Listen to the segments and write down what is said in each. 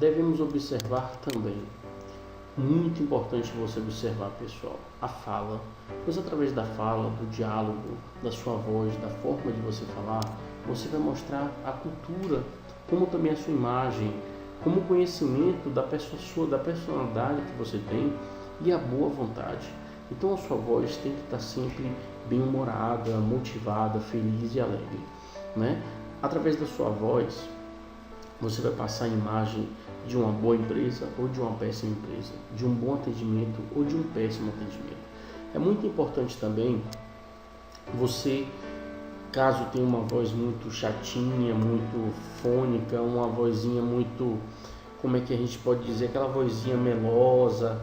devemos observar também. Muito importante você observar, pessoal, a fala, pois através da fala, do diálogo, da sua voz, da forma de você falar, você vai mostrar a cultura, como também a sua imagem, como o conhecimento da pessoa, da personalidade que você tem e a boa vontade. Então a sua voz tem que estar sempre bem-humorada, motivada, feliz e alegre, né? Através da sua voz, você vai passar a imagem de uma boa empresa ou de uma péssima empresa, de um bom atendimento ou de um péssimo atendimento. É muito importante também você, caso tenha uma voz muito chatinha, muito fônica, uma vozinha muito, como é que a gente pode dizer, aquela vozinha melosa,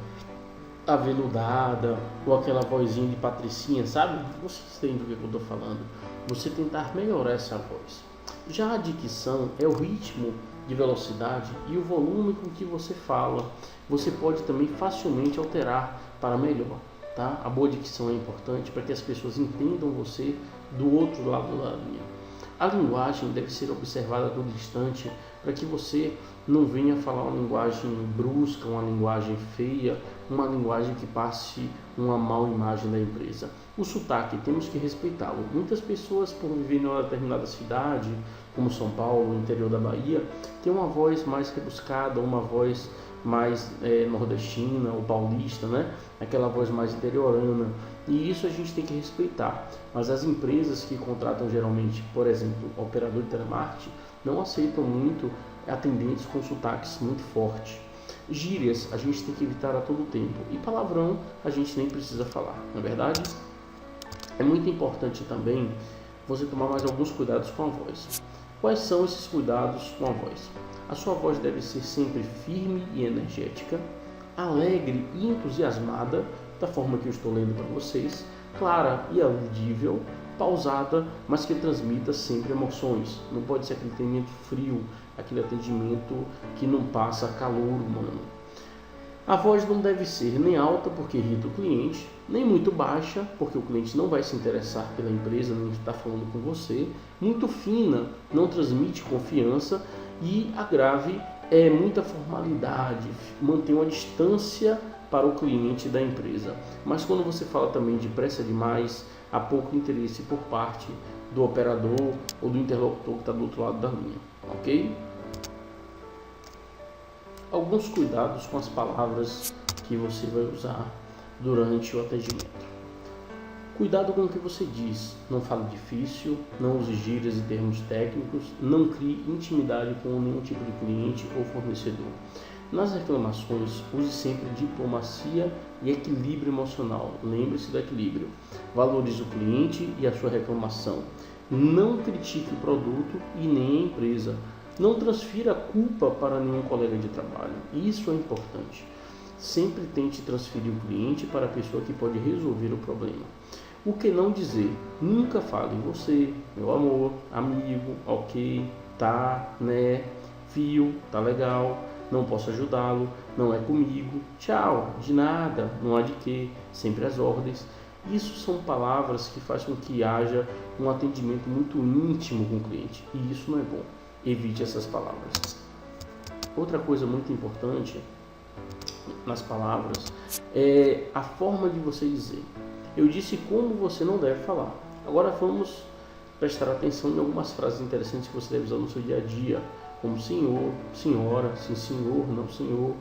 aveludada, ou aquela vozinha de patricinha, sabe? Vocês entendem do que eu estou falando. Você tentar melhorar essa voz. Já a dicção é o ritmo de velocidade e o volume com que você fala. Você pode também facilmente alterar para melhor, tá? A boa dicção é importante para que as pessoas entendam você do outro lado da linha. A linguagem deve ser observada do distante para que você não venha falar uma linguagem brusca, uma linguagem feia, uma linguagem que passe uma má imagem da empresa. O sotaque, temos que respeitá-lo. Muitas pessoas, por viver em uma determinada cidade, como São Paulo, no interior da Bahia, têm uma voz mais rebuscada, uma voz mais nordestina ou paulista, né? Aquela voz mais interiorana. E isso a gente tem que respeitar. Mas as empresas que contratam geralmente, por exemplo, operador de telemarketing, não aceitam muito atendentes com sotaques muito fortes. Gírias a gente tem que evitar a todo tempo. E palavrão a gente nem precisa falar, não é verdade? É muito importante também você tomar mais alguns cuidados com a voz. Quais são esses cuidados com a voz? A sua voz deve ser sempre firme e energética, alegre e entusiasmada, da forma que eu estou lendo para vocês, clara e audível, pausada, mas que transmita sempre emoções. Não pode ser aquele atendimento frio, aquele atendimento que não passa calor humano. A voz não deve ser nem alta, porque irrita o cliente, nem muito baixa, porque o cliente não vai se interessar pela empresa, nem está falando com você. Muito fina, não transmite confiança, e a grave é muita formalidade, mantém uma distância para o cliente da empresa. Mas quando você fala também de pressa demais, há pouco interesse por parte do operador ou do interlocutor que está do outro lado da linha, ok? Alguns cuidados com as palavras que você vai usar durante o atendimento. Cuidado com o que você diz, não fale difícil, não use gírias e termos técnicos, não crie intimidade com nenhum tipo de cliente ou fornecedor. Nas reclamações, use sempre diplomacia e equilíbrio emocional. Lembre-se do equilíbrio. Valorize o cliente e a sua reclamação. Não critique o produto e nem a empresa. Não transfira a culpa para nenhum colega de trabalho. Isso é importante. Sempre tente transferir o cliente para a pessoa que pode resolver o problema. O que não dizer? Nunca fale em você, meu amor, amigo, ok, tá, né, fio, tá legal, não posso ajudá-lo, não é comigo, tchau, de nada, não há de quê, sempre às ordens. Isso são palavras que fazem com que haja um atendimento muito íntimo com o cliente, e isso não é bom. Evite essas palavras. Outra coisa muito importante nas palavras é a forma de você dizer. Eu disse como você não deve falar. Agora vamos prestar atenção em algumas frases interessantes que você deve usar no seu dia a dia, como senhor, senhora, sim senhor, não senhor,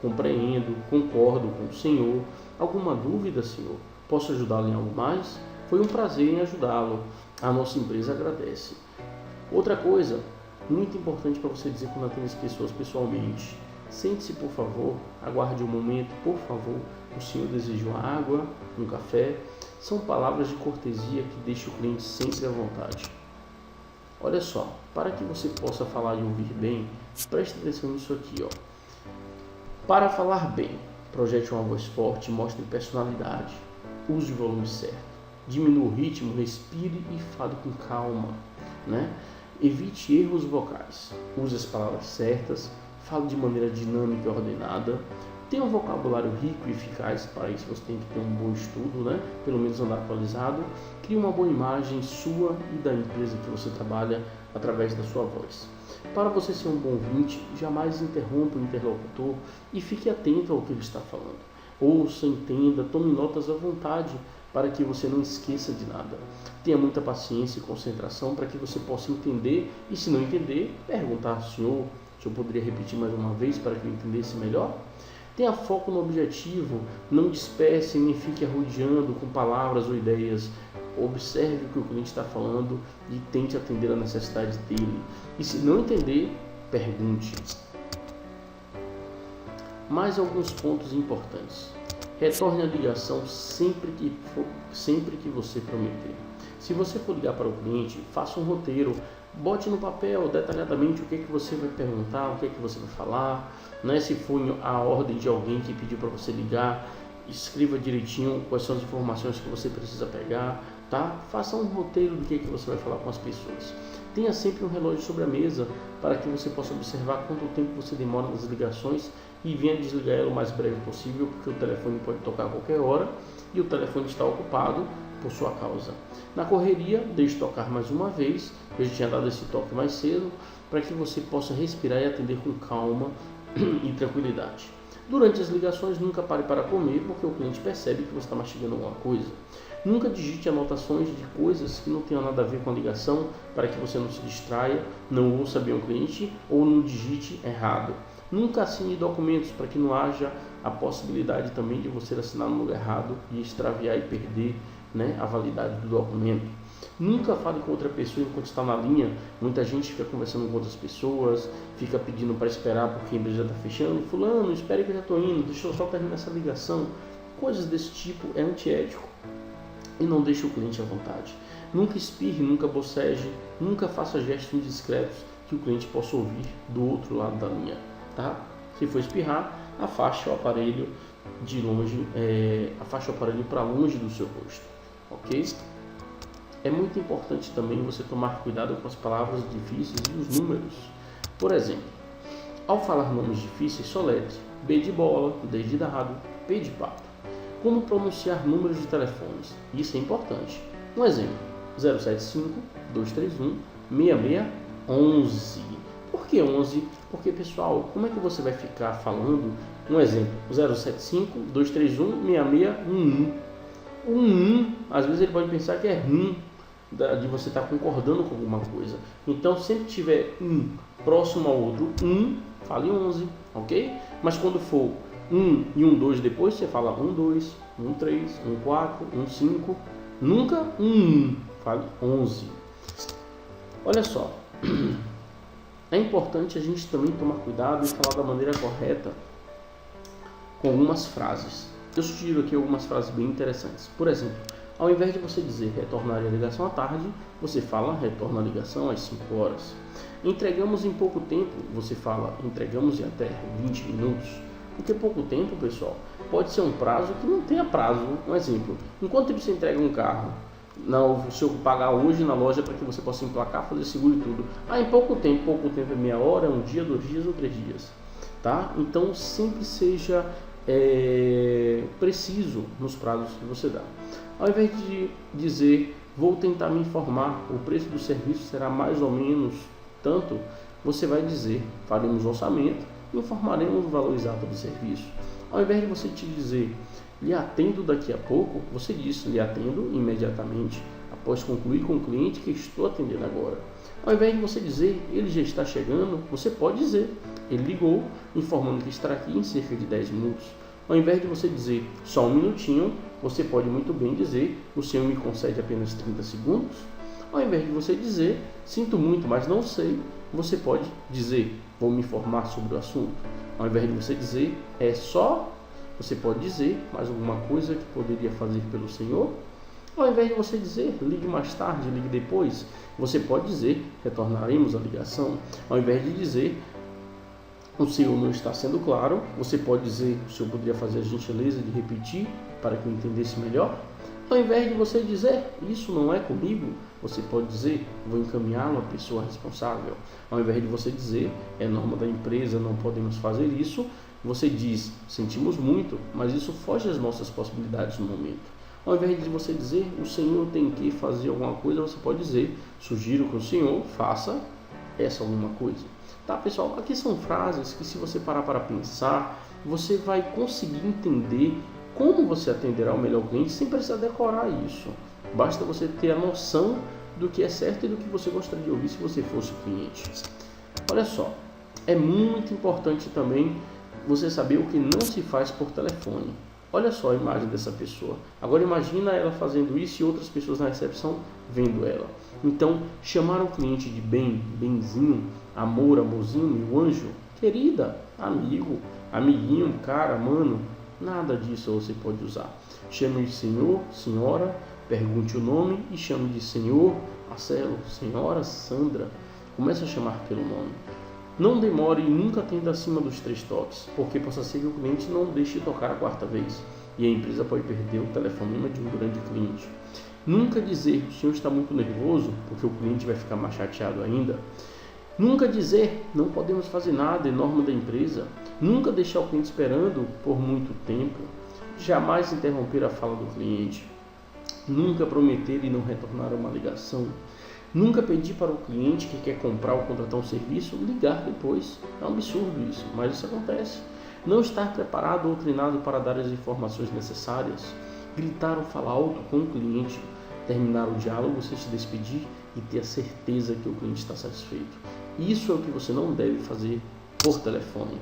compreendo, concordo com o senhor. Alguma dúvida, senhor? Posso ajudá-lo em algo mais? Foi um prazer em ajudá-lo. A nossa empresa agradece. Outra coisa muito importante para você dizer quando atende as pessoas pessoalmente: sente-se, por favor, aguarde um momento, por favor, o senhor deseja uma água, um café. São palavras de cortesia que deixam o cliente sempre à vontade. Olha só, para que você possa falar e ouvir bem, preste atenção nisso aqui, ó. Para falar bem, projete uma voz forte, mostre personalidade, use o volume certo, diminua o ritmo, respire e fale com calma, né? Evite erros vocais, use as palavras certas, fale de maneira dinâmica e ordenada, tenha um vocabulário rico e eficaz. Para isso você tem que ter um bom estudo, né? Pelo menos andar atualizado. Crie uma boa imagem sua e da empresa que você trabalha através da sua voz. Para você ser um bom ouvinte, jamais interrompa o interlocutor e fique atento ao que ele está falando. Ouça, entenda, tome notas à vontade para que você não esqueça de nada. Tenha muita paciência e concentração para que você possa entender e, se não entender, perguntar: senhor, o senhor poderia repetir mais uma vez para que eu entendesse melhor? Tenha foco no objetivo, não disperse nem fique arrodeando com palavras ou ideias. Observe o que o cliente está falando e tente atender a necessidade dele. E se não entender, pergunte. Mais alguns pontos importantes. Retorne a ligação sempre que você prometer. Se você for ligar para o cliente, faça um roteiro, bote no papel detalhadamente o que você vai perguntar, o que você vai falar, né? Se for a ordem de alguém que pediu para você ligar, escreva direitinho quais são as informações que você precisa pegar, tá? Faça um roteiro do que você vai falar com as pessoas. Tenha sempre um relógio sobre a mesa para que você possa observar quanto tempo você demora nas ligações e venha desligar ela o mais breve possível, porque o telefone pode tocar a qualquer hora e o telefone está ocupado por sua causa. Na correria, deixe tocar mais uma vez, eu já tinha dado esse toque mais cedo, para que você possa respirar e atender com calma e tranquilidade. Durante as ligações, nunca pare para comer, porque o cliente percebe que você está mastigando alguma coisa. Nunca digite anotações de coisas que não tenham nada a ver com a ligação, para que você não se distraia, não ouça bem o cliente ou não digite errado. Nunca assine documentos para que não haja a possibilidade também de você assinar no lugar errado e extraviar e perder, né, a validade do documento. Nunca fale com outra pessoa enquanto está na linha. Muita gente fica conversando com outras pessoas, fica pedindo para esperar porque a empresa já está fechando. Fulano, espere que eu já estou indo, deixa eu só terminar essa ligação. Coisas desse tipo é antiético e não deixe o cliente à vontade. Nunca espirre, nunca boceje, nunca faça gestos indiscretos que o cliente possa ouvir do outro lado da linha, tá? Se for espirrar, afaste o aparelho de longe, afaste o aparelho para longe do seu rosto, ok? É muito importante também você tomar cuidado com as palavras difíceis e os números. Por exemplo, ao falar nomes difíceis, soletre B de bola, D de dado, P de pato. Como pronunciar números de telefones? Isso é importante. Um exemplo: 075-231-6611. Por que 11? Porque, pessoal, como é que você vai ficar falando? Um exemplo: 075-231-6611. O às vezes ele pode pensar que é de você estar concordando com alguma coisa. Então, sempre tiver próximo ao outro, fale 11, ok? Mas quando for 1 e 2 depois, você fala 12, 13, 14, 15, nunca 1, fale 11. Olha só, é importante a gente também tomar cuidado e falar da maneira correta com algumas frases. Eu sugiro aqui algumas frases bem interessantes. Por exemplo, ao invés de você dizer retornar a ligação à tarde, você fala retorna a ligação às 5 horas. Entregamos em pouco tempo, você fala entregamos em até 20 minutos. Porque pouco tempo, pessoal, pode ser um prazo que não tenha prazo. Um exemplo: enquanto você entrega um carro, se eu pagar hoje na loja para que você possa emplacar, fazer seguro e tudo. Em pouco tempo é meia hora, um dia, 2 dias ou 3 dias. Tá? Então sempre seja preciso nos prazos que você dá. Ao invés de dizer vou tentar me informar, o preço do serviço será mais ou menos tanto, você vai dizer faremos orçamento e informaremos o valor exato do serviço. Ao invés de você te dizer lhe atendo daqui a pouco, você diz lhe atendo imediatamente, após concluir com o cliente que estou atendendo agora. Ao invés de você dizer ele já está chegando, você pode dizer ele ligou, informando que estará aqui em cerca de 10 minutos. Ao invés de você dizer só um minutinho, você pode muito bem dizer o senhor me concede apenas 30 segundos. Ao invés de você dizer sinto muito, mas não sei, você pode dizer vou me informar sobre o assunto. Ao invés de você dizer é só, você pode dizer mais alguma coisa que poderia fazer pelo senhor. Ao invés de você dizer ligue mais tarde, ligue depois, você pode dizer retornaremos a ligação. Ao invés de dizer o senhor não está sendo claro, você pode dizer o senhor poderia fazer a gentileza de repetir para que eu entendesse melhor. Ao invés de você dizer isso não é comigo, você pode dizer vou encaminhá-lo à pessoa responsável. Ao invés de você dizer é norma da empresa, não podemos fazer isso, você diz sentimos muito, mas isso foge às nossas possibilidades no momento. Ao invés de você dizer o senhor tem que fazer alguma coisa, você pode dizer sugiro que o senhor faça essa alguma coisa. Tá, pessoal? Aqui são frases que, se você parar para pensar, você vai conseguir entender como você atenderá o melhor cliente sem precisar decorar isso. Basta você ter a noção do que é certo e do que você gostaria de ouvir se você fosse o cliente. Olha só, é muito importante também você saber o que não se faz por telefone. Olha só a imagem dessa pessoa. Agora imagina ela fazendo isso e outras pessoas na recepção vendo ela. Então, chamar o cliente de bem, benzinho, amor, amorzinho e o anjo, querida, amigo, amiguinho, cara, mano, nada disso você pode usar. Chame de senhor, senhora, pergunte o nome e chame de senhor, Marcelo, senhora, Sandra. Comece a chamar pelo nome. Não demore e nunca atenda acima dos 3 toques, porque possa ser que o cliente não deixe de tocar a 4ª vez e a empresa pode perder o telefonema de um grande cliente. Nunca dizer, o senhor está muito nervoso, porque o cliente vai ficar mais chateado ainda. Nunca dizer, não podemos fazer nada, é norma da empresa. Nunca deixar o cliente esperando por muito tempo. Jamais interromper a fala do cliente. Nunca prometer e não retornar uma ligação. Nunca pedir para o cliente que quer comprar ou contratar um serviço ligar depois. É um absurdo isso, mas isso acontece. Não estar preparado ou treinado para dar as informações necessárias. Gritar ou falar alto com o cliente. Terminar o diálogo sem se despedir e ter a certeza que o cliente está satisfeito. Isso é o que você não deve fazer por telefone.